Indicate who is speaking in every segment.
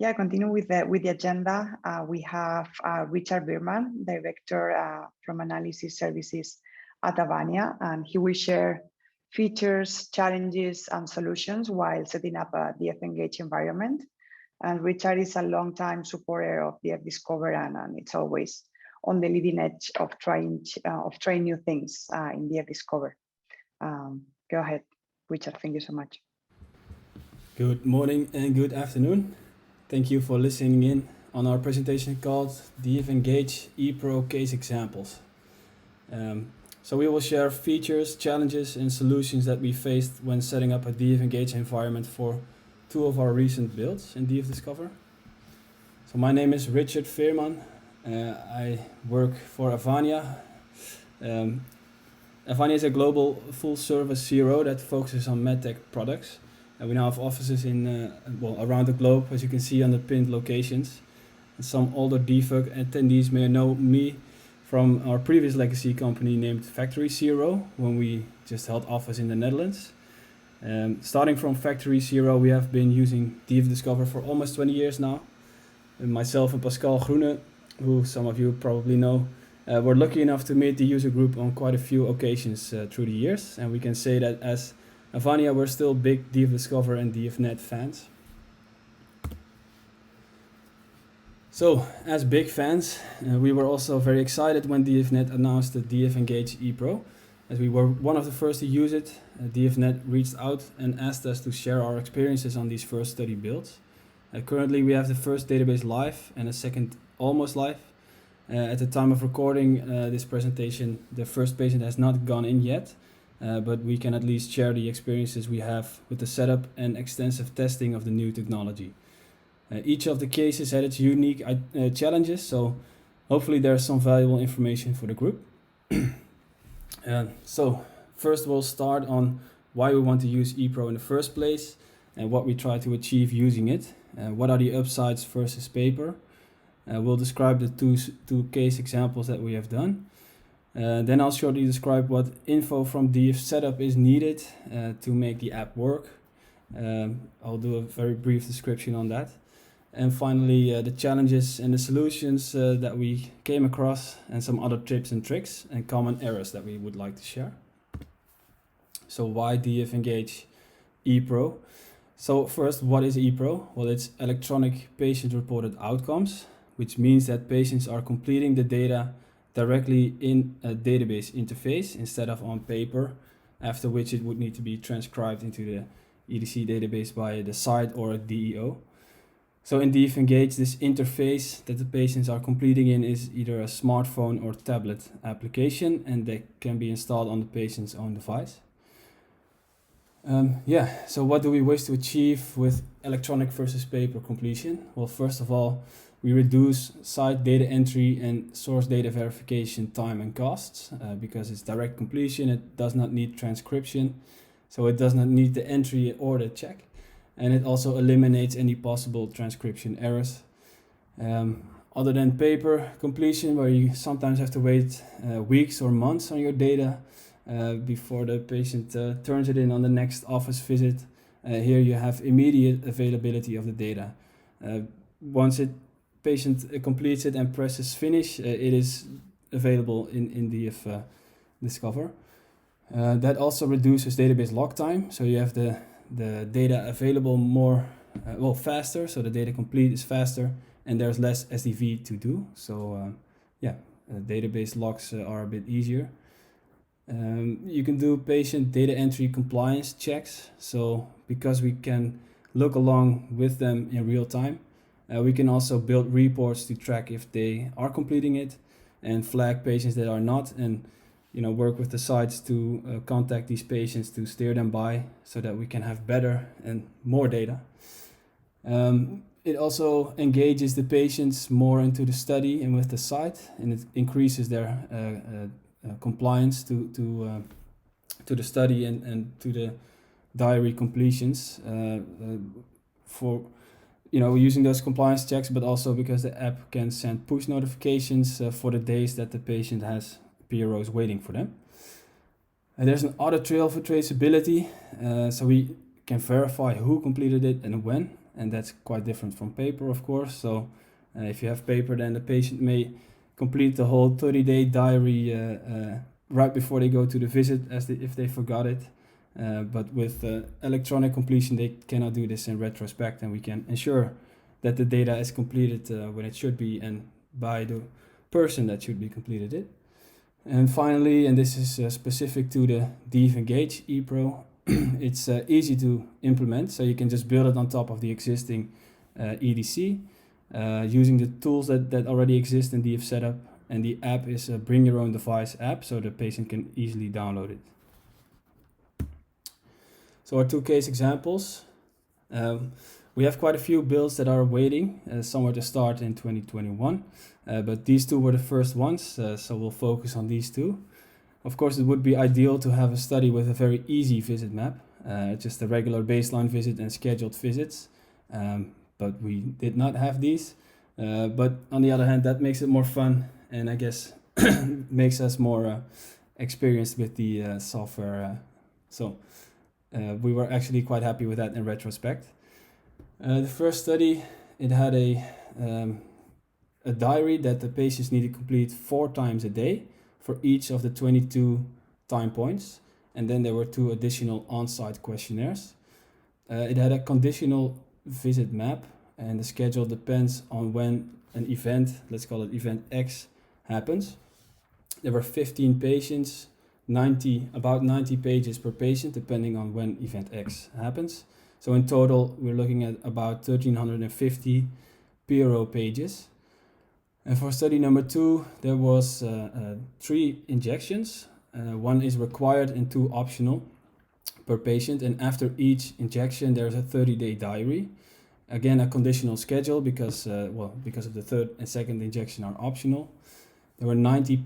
Speaker 1: Yeah, continue with the agenda. We have Richard Bierman, Director from Analysis Services at Avania, and he will share features, challenges, and solutions while setting up a DFengage environment. And Richard is a long-time supporter of DF Discover, and it's always on the leading edge of trying new things in DF Discover. Go ahead, Richard. Thank you so much.
Speaker 2: Good morning and good afternoon. Thank you for listening in on our presentation called DFengage ePRO Case Examples. So we will share features, challenges, and solutions that we faced when setting up a DFengage environment for two of our recent builds in DF Discover. So my name is Richard Veerman. I work for Avania. Avania is a global full-service CRO that focuses on medtech products. And we now have offices in around the globe, as you can see on the pinned locations. And some older DFUG attendees may know me from our previous legacy company named Factory CRO, when we just held office in the Netherlands. Starting from Factory CRO, we have been using DF Discover for almost 20 years now. And myself and Pascal Groene, who some of you probably know, were lucky enough to meet the user group on quite a few occasions through the years. And we can say that as Avania, we're still big DF Discover and DFNet fans. So, as big fans, we were also very excited when DFNet announced the DFengage ePRO. As we were one of the first to use it, DFNet reached out and asked us to share our experiences on these first study builds. Currently, we have the first database live and a second almost live. At the time of recording this presentation, the first patient has not gone in yet. But we can at least share the experiences we have with the setup and extensive testing of the new technology. Each of the cases had its unique challenges, so hopefully there's some valuable information for the group. So first we'll start on why we want to use ePRO in the first place and what we try to achieve using it. What are the upsides versus paper? We'll describe the two case examples that we have done. Then I'll shortly describe what info from DF setup is needed to make the app work. I'll do a very brief description on that. And finally, the challenges and the solutions that we came across, and some other tips and tricks and common errors that we would like to share. So why DFengage ePRO? So first, what is ePRO? Well, it's electronic patient-reported outcomes, which means that patients are completing the data directly in a database interface instead of on paper, after which it would need to be transcribed into the EDC database by the site or a DEO. So in DFengage, this interface that the patients are completing in is either a smartphone or tablet application, and they can be installed on the patient's own device. So what do we wish to achieve with electronic versus paper completion? Well, first of all, we reduce site data entry and source data verification time and costs because it's direct completion. It does not need transcription, so it does not need the entry or the check. And it also eliminates any possible transcription errors. Other than paper completion, where you sometimes have to wait weeks or months on your data before the patient turns it in on the next office visit, here you have immediate availability of the data. Once patient completes it and presses finish, it is available in DF Discover. That also reduces database lock time, so you have the data available more faster, so the data complete is faster and there's less SDV to do. So database locks are a bit easier. You can do patient data entry compliance checks, so because we can look along with them in real time, we can also build reports to track if they are completing it and flag patients that are not, and work with the sites to contact these patients to steer them by so that we can have better and more data. It also engages the patients more into the study and with the site, and it increases their compliance to the study and to the diary completions for using those compliance checks, but also because the app can send push notifications for the days that the patient has PROs waiting for them. And there's an audit trail for traceability, so we can verify who completed it and when. and that's quite different from paper, of course. So if you have paper, then the patient may complete the whole 30-day diary right before they go to the visit, if they forgot it. But with electronic completion, they cannot do this in retrospect, and we can ensure that the data is completed when it should be and by the person that should be completed it. And finally, and this is specific to the DFengage ePRO, it's easy to implement, so you can just build it on top of the existing EDC using the tools that already exist in DF Setup, and the app is a bring your own device app, so the patient can easily download it. So our two case examples. We have quite a few builds that are waiting somewhere to start in 2021, but these two were the first ones, so we'll focus on these two. Of course, it would be ideal to have a study with a very easy visit map, just a regular baseline visit and scheduled visits, but we did not have these. But on the other hand, that makes it more fun, and I guess makes us more experienced with the software. So we were actually quite happy with that in retrospect. The first study, it had a diary that the patients need to complete 4 times a day for each of the 22 time points, and then there were 2 additional on-site questionnaires. It had a conditional visit map, and the schedule depends on when an event, let's call it event X, happens. There were 15 patients, about 90 pages per patient, depending on when event X happens. So in total, we're looking at about 1,350 PRO pages. And for study number 2, there was 3 injections. 1 is required and 2 optional per patient. And after each injection, there's a 30-day diary. Again, a conditional schedule because of the third and second injection are optional. There were 90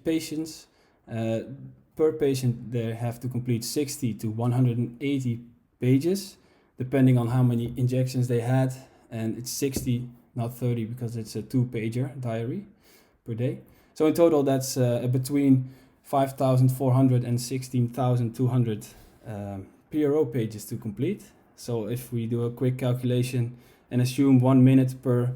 Speaker 2: patients. Per patient, they have to complete 60 to 180 pages, depending on how many injections they had. And it's 60, not 30, because it's a 2-pager diary per day. So in total, that's between 5,400 and 16,200 PRO pages to complete. So if we do a quick calculation and assume 1 minute per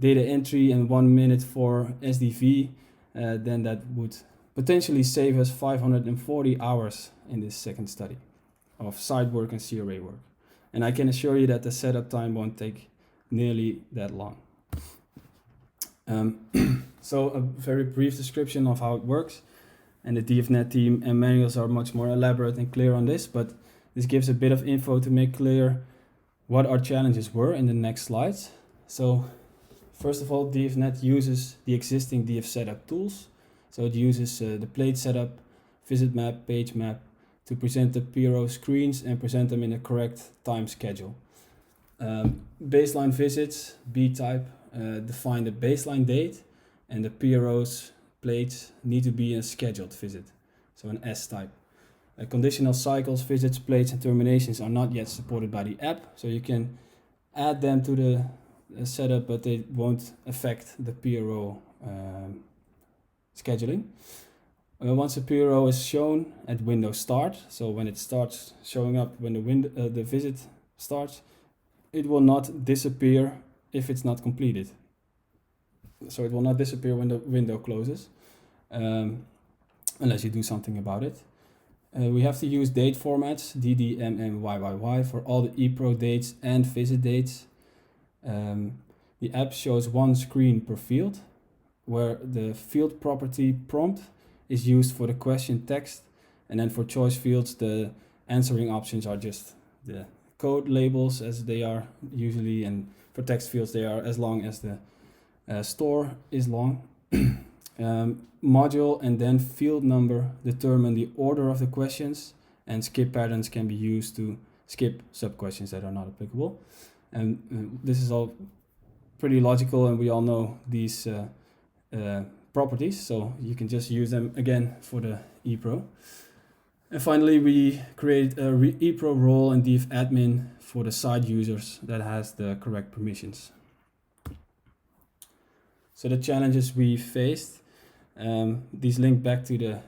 Speaker 2: data entry and 1 minute for SDV, then that would potentially save us 540 hours in this second study of site work and CRA work. And I can assure you that the setup time won't take nearly that long. So a very brief description of how it works. And the DFNet team and manuals are much more elaborate and clear on this, but this gives a bit of info to make clear what our challenges were in the next slides. So first of all, DFNet uses the existing DF setup tools. So it uses the plate setup, visit map, page map to present the PRO screens and present them in a correct time schedule. Baseline visits, B-type, define the baseline date, and the PRO's plates need to be a scheduled visit, so an S-type. Conditional cycles, visits, plates, and terminations are not yet supported by the app, so you can add them to the setup, but they won't affect the PRO scheduling. Once a PRO is shown at window start, so when it starts showing up when the visit starts, it will not disappear if it's not completed. So it will not disappear when the window closes, unless you do something about it. We have to use date formats, DD, MM, YYY, for all the ePRO dates and visit dates. The app shows 1 screen per field, where the field property prompt is used for the question text, and then for choice fields, the answering options are just the code labels as they are usually, and for text fields they are as long as the store is long. Module and then field number determine the order of the questions, and skip patterns can be used to skip sub-questions that are not applicable. And this is all pretty logical, and we all know these properties, so you can just use them again for the ePRO. And finally, we create a ePRO role in DF admin for the site users that has the correct permissions. So the challenges we faced, these link back to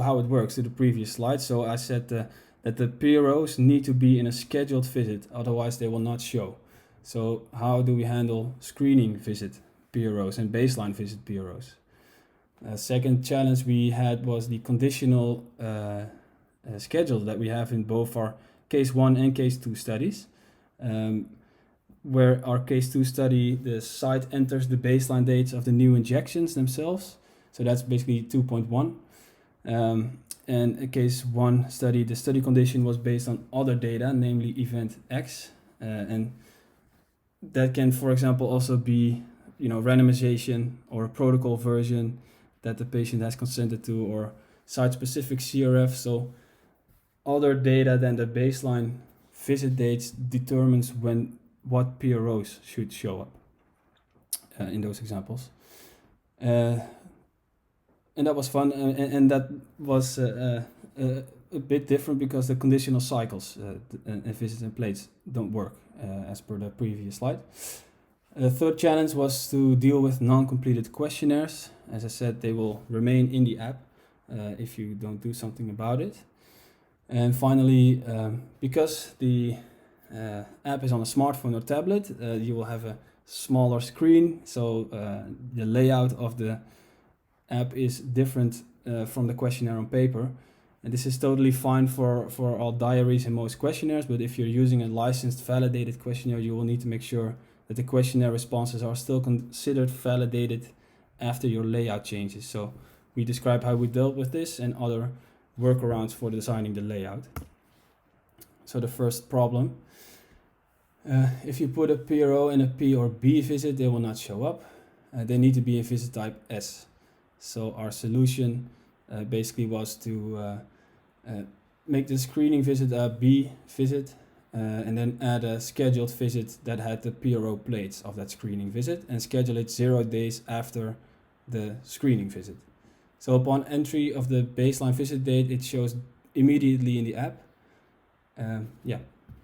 Speaker 2: how it works, to the previous slide. So I said the that the PROs need to be in a scheduled visit, otherwise they will not show. So how do we handle screening visit PROs and baseline visit PROs? Second challenge we had was the conditional schedule that we have in both our case 1 and case 2 studies. Where our case 2 study, the site enters the baseline dates of the new injections themselves. So that's basically 2.1. And in case 1 study, the study condition was based on other data, namely event X. And that can, for example, also be, randomization or a protocol version that the patient has consented to, or site-specific CRF. So other data than the baseline visit dates determines what PROs should show up in those examples. And that was fun, and that was a bit different because the conditional cycles and visits and plates don't work as per the previous slide. The third challenge was to deal with non-completed questionnaires. As I said, they will remain in the app if you don't do something about it. And finally, because the app is on a smartphone or tablet, you will have a smaller screen, so the layout of the app is different from the questionnaire on paper. And this is totally fine for all diaries and most questionnaires, but if you're using a licensed validated questionnaire, you will need to make sure that the questionnaire responses are still considered validated after your layout changes. So we describe how we dealt with this and other workarounds for designing the layout. So the first problem, if you put a PRO in a P or B visit, they will not show up. They need to be in visit type S. So our solution basically was to make the screening visit a B visit and then add a scheduled visit that had the PRO plates of that screening visit and schedule it 0 days after the screening visit. So upon entry of the baseline visit date, it shows immediately in the app.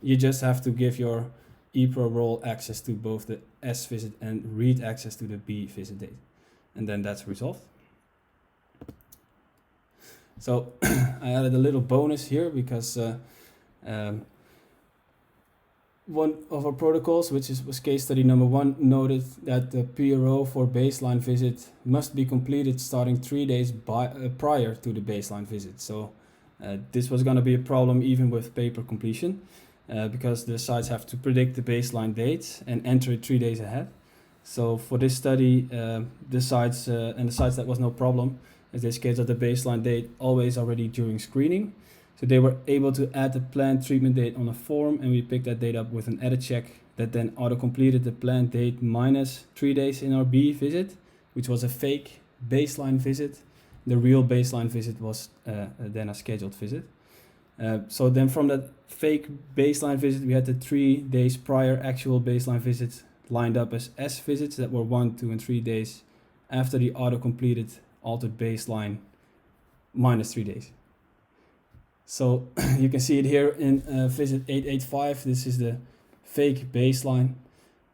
Speaker 2: You just have to give your ePRO role access to both the S visit and read access to the B visit date. And then that's resolved. So I added a little bonus here because one of our protocols, which was case study number 1, noted that the PRO for baseline visit must be completed starting 3 days prior to the baseline visit. So this was going to be a problem even with paper completion because the sites have to predict the baseline dates and enter it 3 days ahead. So for this study, the sites that was no problem, as they scheduled the baseline date always already during screening. So they were able to add the planned treatment date on a form, and we picked that date up with an edit check that then auto-completed the planned date minus 3 days in our B visit, which was a fake baseline visit. The real baseline visit was then a scheduled visit. So then from that fake baseline visit, we had the 3 days prior actual baseline visits lined up as S visits that were 1, 2, and 3 days after the auto-completed altered baseline minus 3 days. So you can see it here in visit 885. This is the fake baseline.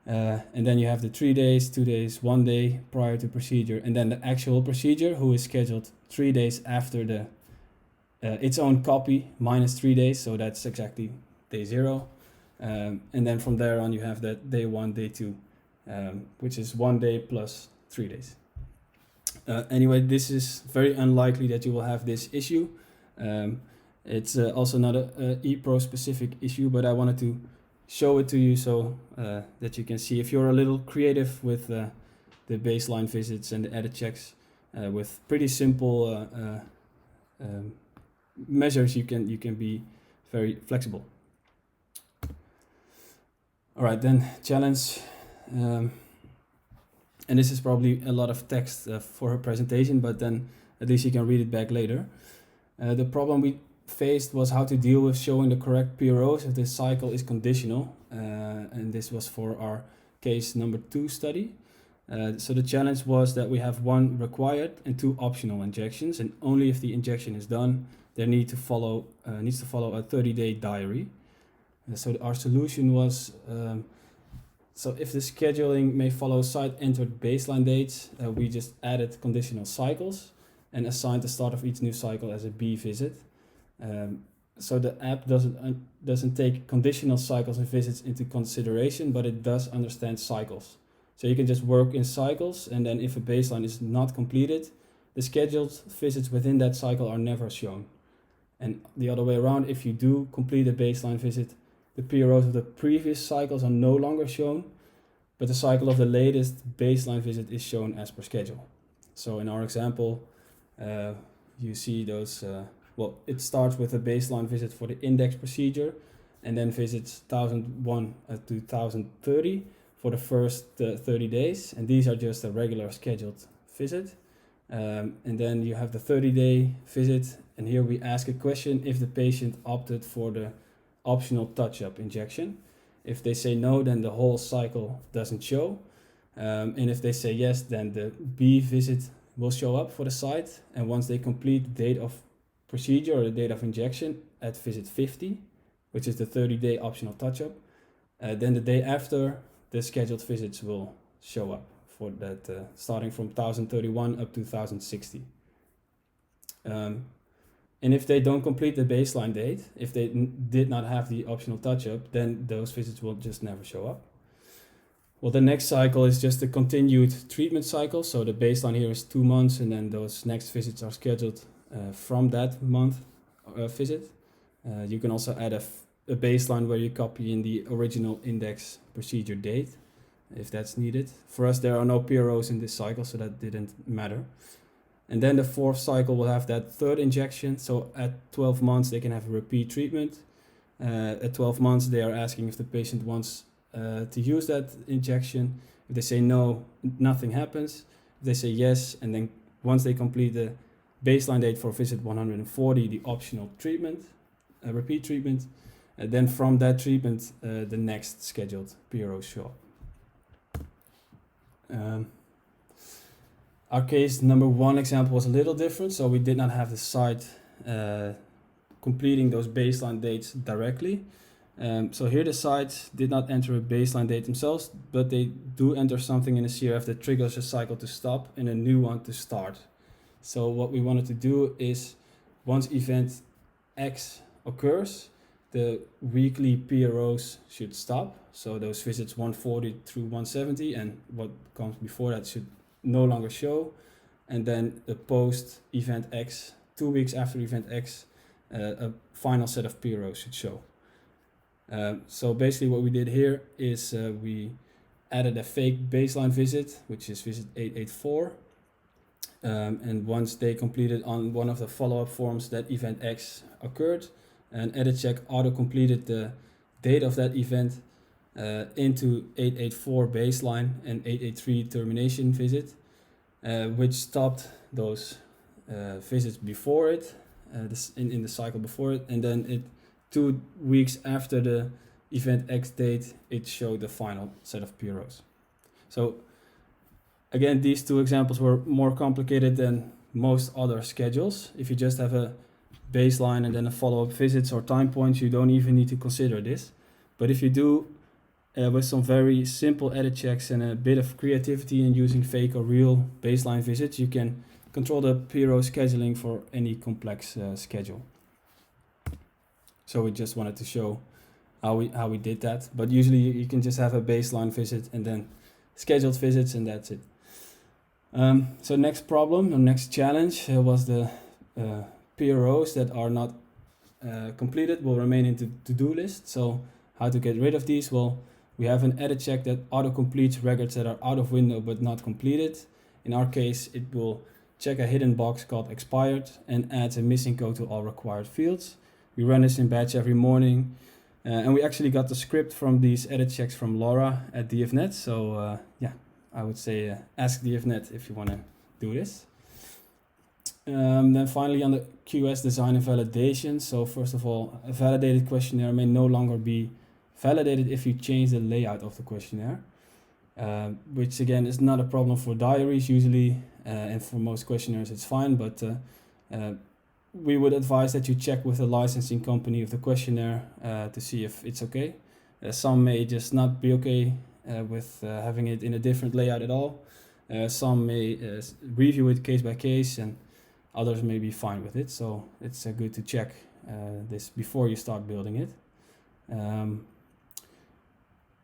Speaker 2: And then you have the 3 days, 2 days, 1 day prior to procedure. And then the actual procedure, who is scheduled 3 days after the its own copy, minus 3 days. So that's exactly day 0. And then from there on, you have that day 1, day 2, which is 1 day plus 3 days. Anyway, this is very unlikely that you will have this issue. It's also not a ePRO specific issue, but I wanted to show it to you so that you can see if you're a little creative with the baseline visits and the edit checks with pretty simple measures, you can be very flexible. All right, then challenge. And this is probably a lot of text for her presentation, but then at least you can read it back later. The problem we faced was how to deal with showing the correct PROs if this cycle is conditional. And this was for our case number 2 study. So the challenge was that we have 1 required and 2 optional injections, and only if the injection is done, there needs to follow a 30-day diary. So our solution was, so if the scheduling may follow site-entered baseline dates, we just added conditional cycles and assigned the start of each new cycle as a B visit. so the app doesn't take conditional cycles and visits into consideration, but it does understand cycles. So you can just work in cycles, and then if a baseline is not completed, the scheduled visits within that cycle are never shown. And the other way around, if you do complete a baseline visit, the PROs of the previous cycles are no longer shown, but the cycle of the latest baseline visit is shown as per schedule. So in our example, you see those, it starts with a baseline visit for the index procedure, and then visits 1001 to 1030 for the first 30 days, and these are just a regular scheduled visit. And then you have the 30-day visit, and here we ask a question if the patient opted for the optional touch-up injection. If they say no, then the whole cycle doesn't show. And if they say yes, then the B visit will show up for the site. And once they complete the date of procedure or the date of injection at visit 50, which is the 30-day optional touch-up, then the day after, the scheduled visits will show up for that, starting from 1031 up to 1060. And if they don't complete the baseline date, if they did not have the optional touch-up, then those visits will just never show up. Well, the next cycle is just a continued treatment cycle. So the baseline here is 2 months, and then those next visits are scheduled from that month visit. You can also add a baseline where you copy in the original index procedure date, if that's needed. For us, there are no PROs in this cycle, so that didn't matter. And then the fourth cycle will have that third injection. So at 12 months, they can have a repeat treatment. At 12 months, they are asking if the patient wants to use that injection. If they say no, nothing happens. If they say yes, and then once they complete the baseline date for visit 140, the optional treatment, repeat treatment, then from that treatment, the next scheduled PRO show up. Our case number one example was a little different, so we did not have the site completing those baseline dates directly. So here the sites did not enter a baseline date themselves, but they do enter something in the CRF that triggers a cycle to stop and a new one to start. So what we wanted to do is, once event X occurs, the weekly PROs should stop. So those visits 140 through 170, and what comes before that should no longer show. And then the post event X, 2 weeks after event X, a final set of PROs should show. So basically what we did here is we added a fake baseline visit, which is visit 884. And once they completed on one of the follow-up forms that event X occurred, an edit check auto-completed the date of that event into 884 baseline and 883 termination visit, which stopped those visits before it, in the cycle before it, and then 2 weeks after the event X date, it showed the final set of PROs. So again, these two examples were more complicated than most other schedules. If you just have a baseline and then a follow-up visits or time points, you don't even need to consider this. But if you do, with some very simple edit checks and a bit of creativity in using fake or real baseline visits, you can control the PRO scheduling for any complex schedule. So we just wanted to show how we did that. But usually you can just have a baseline visit and then scheduled visits, and that's it. So next problem, or next challenge was the PROs that are not completed will remain in the to-do list. So how to get rid of these? Well, we have an edit check that auto-completes records that are out of window but not completed. In our case, it will check a hidden box called expired and adds a missing code to all required fields. We run this in batch every morning. And we actually got the script from these edit checks from Laura at DFNet. So yeah, I would say ask DFNet if you want to do this. Then finally on the QS design and validation. So first of all, a validated questionnaire may no longer be validated if you change the layout of the questionnaire, which again is not a problem for diaries usually, and for most questionnaires it's fine, but we would advise that you check with the licensing company of the questionnaire to see if it's okay. Some may just not be okay with having it in a different layout at all. Some may review it case by case, and others may be fine with it. So it's good to check this before you start building it.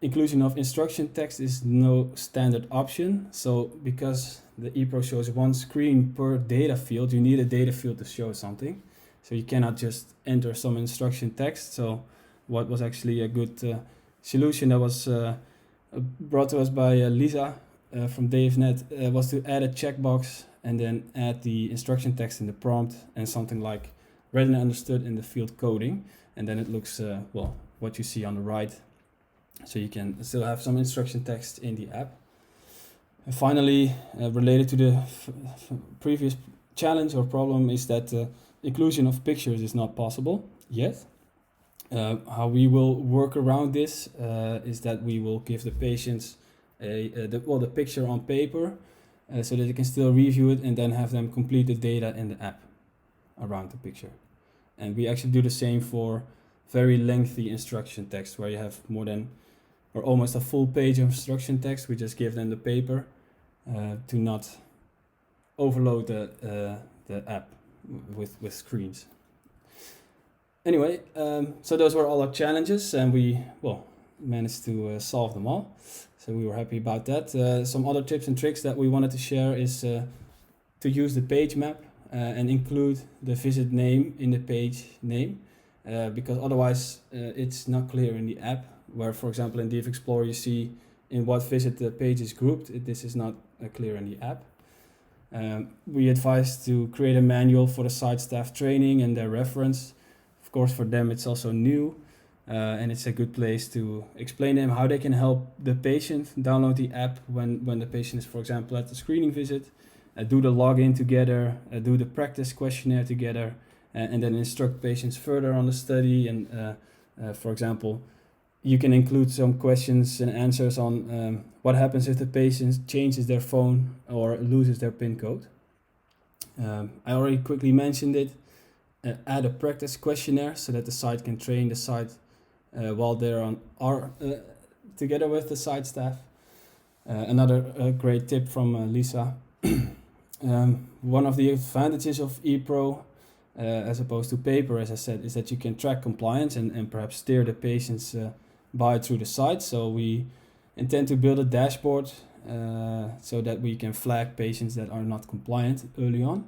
Speaker 2: Inclusion of instruction text is no standard option. So because the ePRO shows one screen per data field, you need a data field to show something. So you cannot just enter some instruction text. So what was actually a good solution that was brought to us by Lisa from DFNet was to add a checkbox and then add the instruction text in the prompt and something like read and understood in the field coding. And then it looks, well, what you see on the right. So you can still have some instruction text in the app. And finally, related to the previous challenge or problem is that inclusion of pictures is not possible yet. How we will work around this is that we will give the patients the picture on paper so that they can still review it and then have them complete the data in the app around the picture. And we actually do the same for very lengthy instruction text where you have more than or almost a full page of instruction text. We just give them the paper to not overload the app with screens. Anyway, so those were all our challenges, and we managed to solve them all. So we were happy about that. Some other tips and tricks that we wanted to share is to use the page map and include the visit name in the page name, because otherwise it's not clear in the app. Where, for example, in DF Explorer you see in what visit the page is grouped. This is not clear in the app. We advise to create a manual for the site staff training and their reference. Of course, for them it's also new, and it's a good place to explain them how they can help the patient download the app when the patient is, for example, at the screening visit, do the login together, do the practice questionnaire together, and then instruct patients further on the study. And for example, you can include some questions and answers on what happens if the patient changes their phone or loses their PIN code. I already quickly mentioned it. Add a practice questionnaire so that the site can train the site while they're together with the site staff. Another great tip from Lisa. One of the advantages of ePRO as opposed to paper, as I said, is that you can track compliance and perhaps steer the patients by through the site. So we intend to build a dashboard so that we can flag patients that are not compliant early on.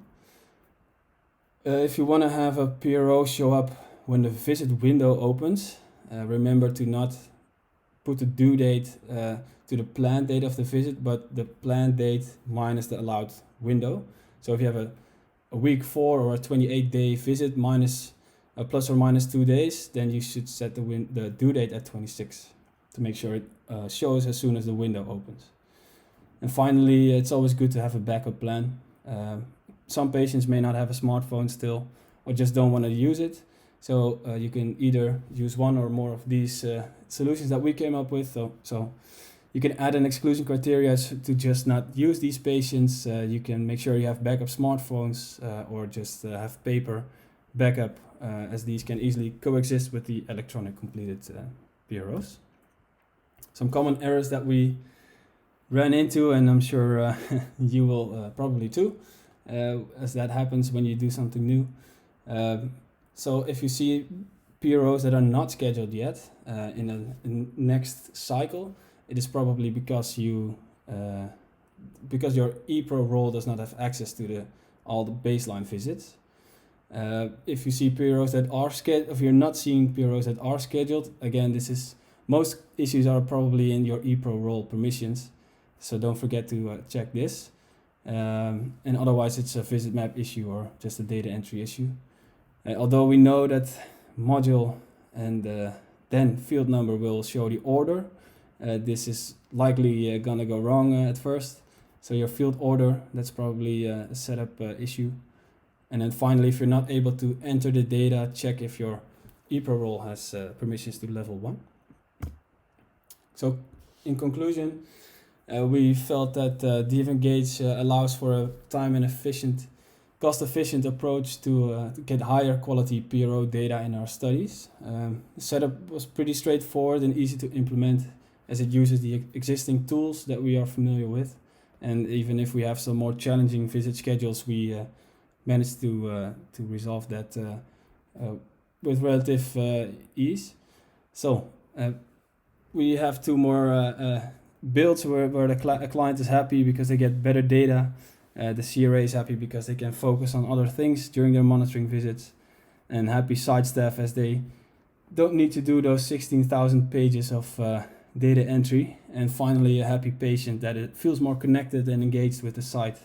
Speaker 2: If you want to have a PRO show up when the visit window opens, remember to not put the due date to the planned date of the visit, but the planned date minus the allowed window. So if you have a week 4 or a 28-day visit minus plus or minus 2 days, then you should set the due date at 26 to make sure it shows as soon as the window opens. And finally, it's always good to have a backup plan. Some patients may not have a smartphone still or just don't want to use it. So you can either use one or more of these solutions that we came up with. So you can add an exclusion criteria to just not use these patients. You can make sure you have backup smartphones or just have paper backup, as these can easily coexist with the electronic completed PROs. Some common errors that we ran into, and I'm sure you will probably too, as that happens when you do something new. So if you see PROs that are not scheduled yet in the next cycle, it is probably because your ePRO role does not have access to all the baseline visits. If you see PROs that are scheduled, if you're not seeing PROs that are scheduled, again, most issues are probably in your ePRO role permissions. So don't forget to check this. And otherwise it's a visit map issue or just a data entry issue. Although we know that module and then field number will show the order, this is likely gonna go wrong at first. So your field order, that's probably a setup issue. And then finally, if you're not able to enter the data, check if your ePRO role has permissions to level 1. So in conclusion, we felt that DFengage allows for a time and cost-efficient approach to get higher quality PRO data in our studies. The setup was pretty straightforward and easy to implement, as it uses the existing tools that we are familiar with. And even if we have some more challenging visit schedules, we managed to resolve that with relative ease. So we have 2 more builds where the client is happy because they get better data. The CRA is happy because they can focus on other things during their monitoring visits, and happy site staff as they don't need to do those 16,000 pages of data entry. And finally, a happy patient that it feels more connected and engaged with the site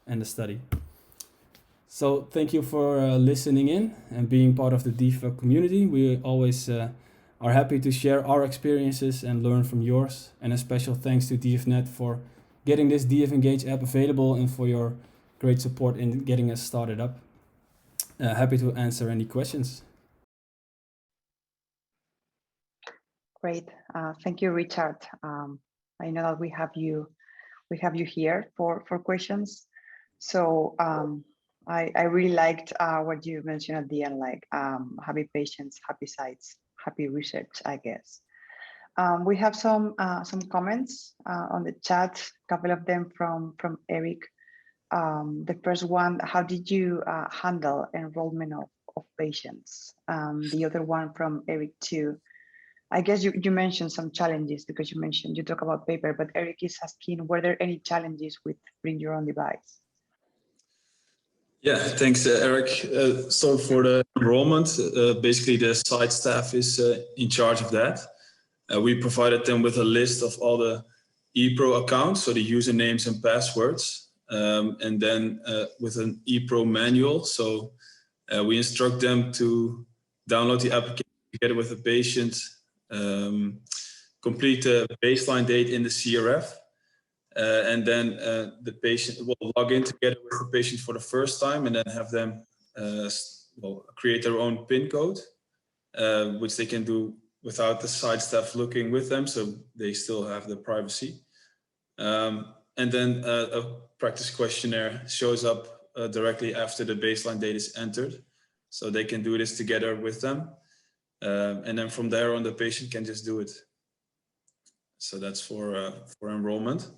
Speaker 2: and the study. So thank you for listening in and being part of the DFUG community. We always are happy to share our experiences and learn from yours. And a special thanks to DFNet for getting this DFengage app available and for your great support in getting us started up. Happy to answer any questions.
Speaker 1: Great, thank you, Richard. I know that we have you here for questions. So I really liked what you mentioned at the end, like happy patients, happy sites, happy research, I guess. We have some comments on the chat, a couple of them from Eric. The first one, how did you handle enrollment of patients? The other one from Eric too. I guess you mentioned some challenges because you talk about paper, but Eric is asking, were there any challenges with bring your own device?
Speaker 3: Yeah, thanks, Eric. So for the enrollment, basically the site staff is in charge of that. We provided them with a list of all the ePRO accounts, so the usernames and passwords, and then with an ePRO manual. So we instruct them to download the application together with the patient, complete the baseline date in the CRF, and then the patient will log in together with the patient for the first time, and then have them create their own PIN code, which they can do without the site staff looking with them, so they still have the privacy. And then a practice questionnaire shows up directly after the baseline data is entered, so they can do this together with them. And then from there on, the patient can just do it. So that's for enrollment.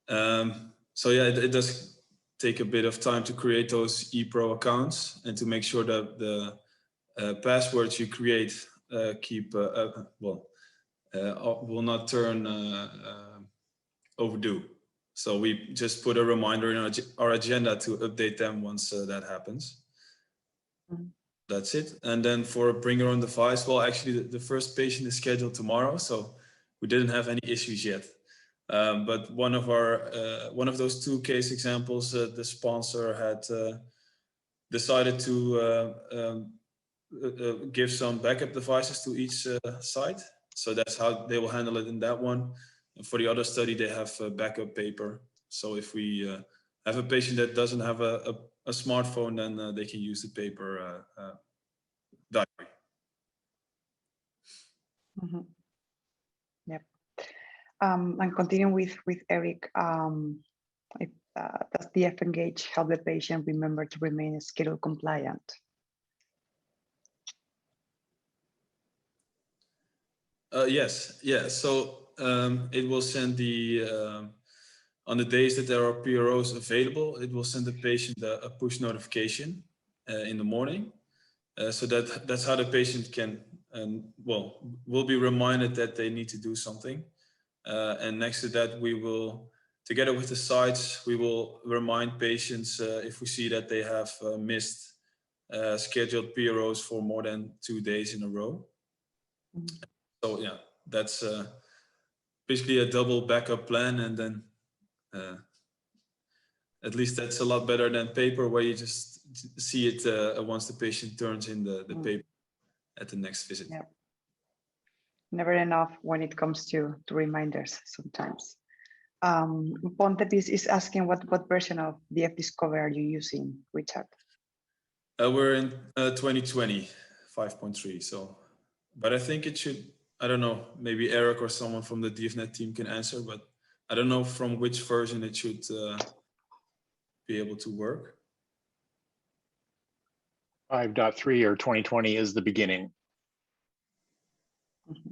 Speaker 3: So yeah, it does take a bit of time to create those ePRO accounts and to make sure that the passwords you create will not turn overdue. So we just put a reminder in our agenda to update them once that happens. Mm-hmm. That's it. And then for bring your own device, well, actually the first patient is scheduled tomorrow, so we didn't have any issues yet. But one of those 2 case examples, the sponsor had decided to give some backup devices to each site. So that's how they will handle it in that one. And for the other study, they have backup paper. So if we have a patient that doesn't have a smartphone, then they can use the paper diary.
Speaker 1: Mm-hmm. Yep. And continuing with Eric, does DFengage help the patient remember to remain schedule compliant?
Speaker 3: Yes, yeah. So it will send on the days that there are PROs available, it will send the patient a push notification in the morning. So that's how the patient can, will be reminded that they need to do something. And next to that, we will, together with the sites, we will remind patients if we see that they have missed scheduled PROs for more than 2 days in a row. Mm-hmm. So yeah, that's basically a double backup plan, and then at least that's a lot better than paper where you just see it once the patient turns in the paper at the next visit.
Speaker 1: Yeah. Never enough when it comes to reminders sometimes. Pontepis is asking what version of DF Discover are you using, Richard?
Speaker 3: We're in 2020, 5.3. So, but I think it should, I don't know, maybe Eric or someone from the DFNet team can answer, but I don't know from which version it should be able to work.
Speaker 4: 5.3 or 2020 is the beginning.
Speaker 1: Mm-hmm.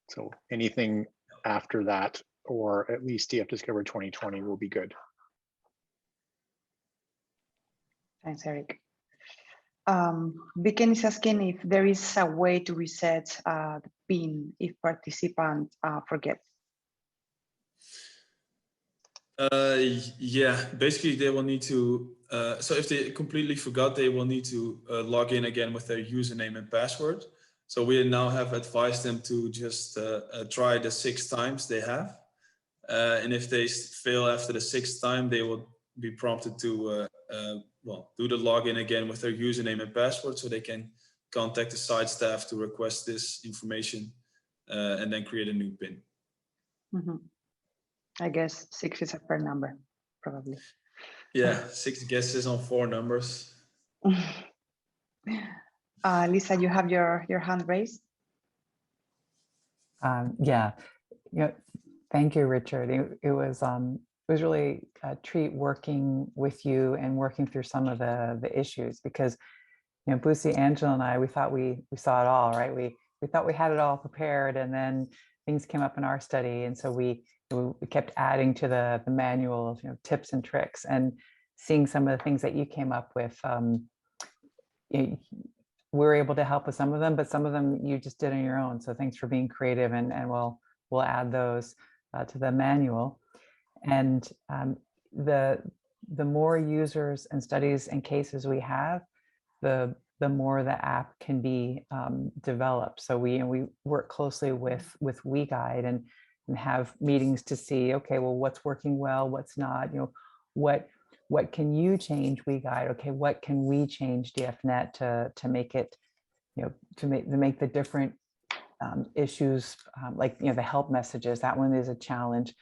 Speaker 4: So anything after that, or at least DF Discover 2020 will be good.
Speaker 1: Thanks, Eric. Viken is asking if there is a way to reset the PIN if participant forgets.
Speaker 3: Yeah, basically they will need to, so if they completely forgot, they will need to log in again with their username and password. So we now have advised them to just try the 6 times they have. And if they fail after the 6th time, they will be prompted to well, do the login again with their username and password, so they can contact the site staff to request this information and then create a new PIN.
Speaker 1: Mm-hmm. I guess 6 is a per number, probably.
Speaker 3: Yeah, 6 guesses on 4 numbers.
Speaker 1: Lisa, you have your hand raised.
Speaker 5: Yeah, thank you, Richard. It was really a treat working with you and working through some of the issues, because Busi, Angela, and I, we thought we saw it all, right? We thought we had it all prepared, and then things came up in our study, and so we kept adding to the manual of tips and tricks, and seeing some of the things that you came up with. We were able to help with some of them, but some of them you just did on your own. So thanks for being creative, and we'll add those to the manual. And the more users and studies and cases we have, the more the app can be developed. So we work closely with WeGuide and have meetings to see, okay, well, what's working well, what's not, what can you change WeGuide? Okay, what can we change DFNet to make it, to make the different issues, like the help messages, that one is a challenge.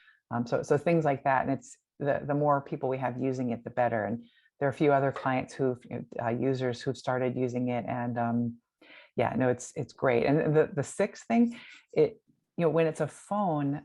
Speaker 5: So things like that, and it's the more people we have using it, the better. And there are a few other clients users who've started using it, and yeah, no, it's great. And the 6th thing, when it's a phone,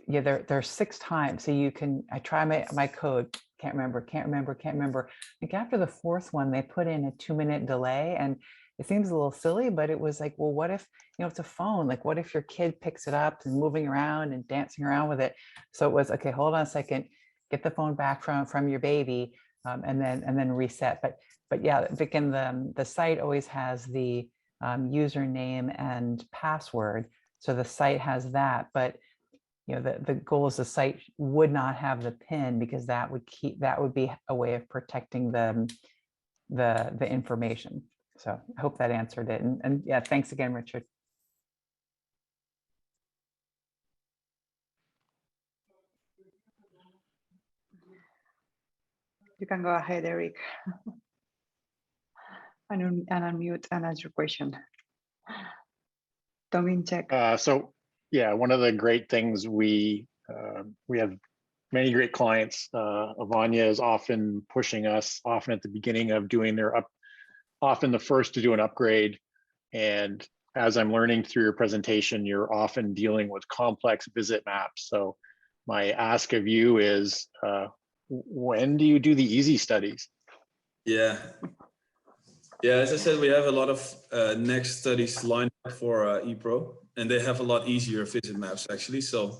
Speaker 5: yeah, there's 6 times. So I try my code, can't remember. Like after the 4th one, they put in a 2-minute delay, and it seems a little silly, but it was like, well, what if, it's a phone, like what if your kid picks it up and moving around and dancing around with it? So it was, okay, hold on a second, get the phone back from your baby, and then reset. But yeah, Viken, the site always has the username and password. So the site has that, but the goal is the site would not have the PIN, because that would be a way of protecting the information. So I hope that answered it. And yeah, thanks again, Richard.
Speaker 1: You can go ahead, Eric, and unmute and ask your question. Don't check.
Speaker 4: So yeah, one of the great things we have many great clients. Avanya is often pushing us, often at the beginning of doing often the first to do an upgrade. And as I'm learning through your presentation, you're often dealing with complex visit maps. So my ask of you is, when do you do the easy studies?
Speaker 3: Yeah, as I said, we have a lot of next studies lined up for ePRO, and they have a lot easier visit maps actually. So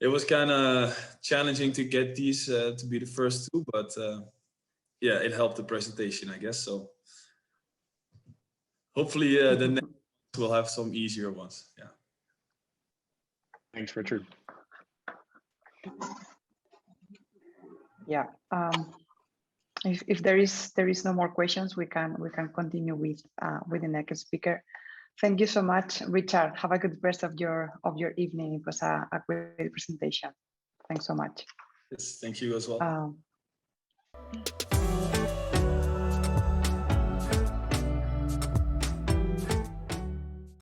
Speaker 3: it was kind of challenging to get these to be the first 2, but yeah, it helped the presentation, I guess. So hopefully the next will have some easier ones. Yeah.
Speaker 4: Thanks, Richard.
Speaker 1: Yeah. If there is no more questions, we can continue with the next speaker. Thank you so much, Richard. Have a good rest of your evening. It was a great presentation. Thanks so much.
Speaker 3: Yes, thank you as well.